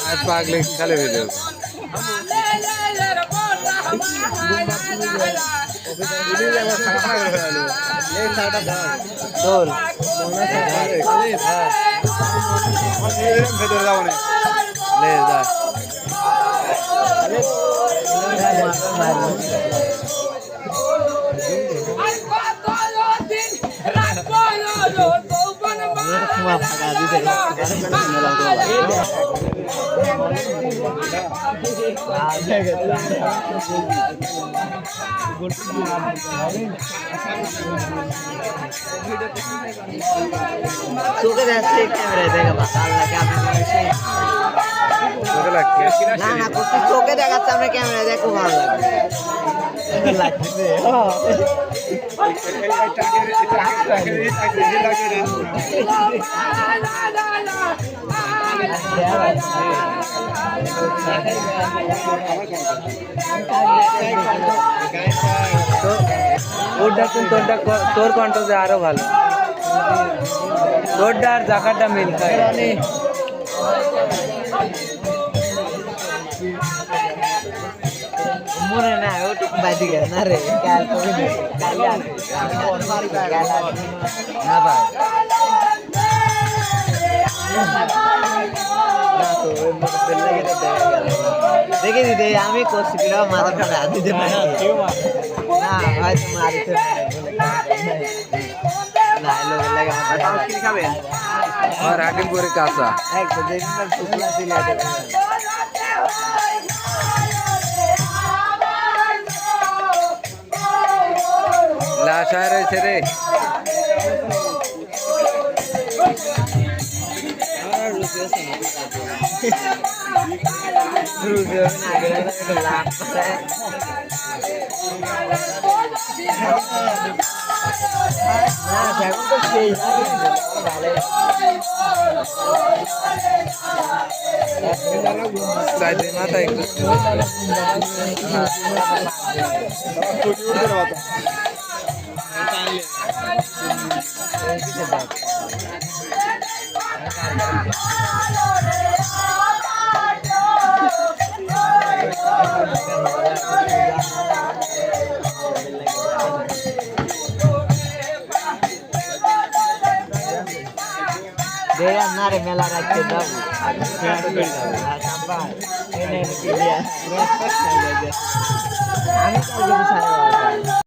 आज पागले खाली वीडियो তোর ভেতরে যাবো না লে যা তোকে যাচ্ছে ক্যামেরায় দেখা ভালো লাগে না না করতে চোখে দেখাচ্ছে আমরা ক্যামেরায় দেখো ভালো লাগছে তোর কণ্ঠ যে আরো ভালো তোরটা আর জাকারটা মিল খায় মনে না ওটুকু বাজি গেল না রে কাল কবে না ভাই দেখে দিদি আমি করছি কিনা মাথা ফাটা দিতে পারি না হয়তো মারিতে না লোক লাগে খাবেন আর রাখেন করে কাঁচা একদম দেখুন শুকনা দিলে লাশ আর রয়েছে রে মাথায় না রে মেলা রাখতে যাবো আমি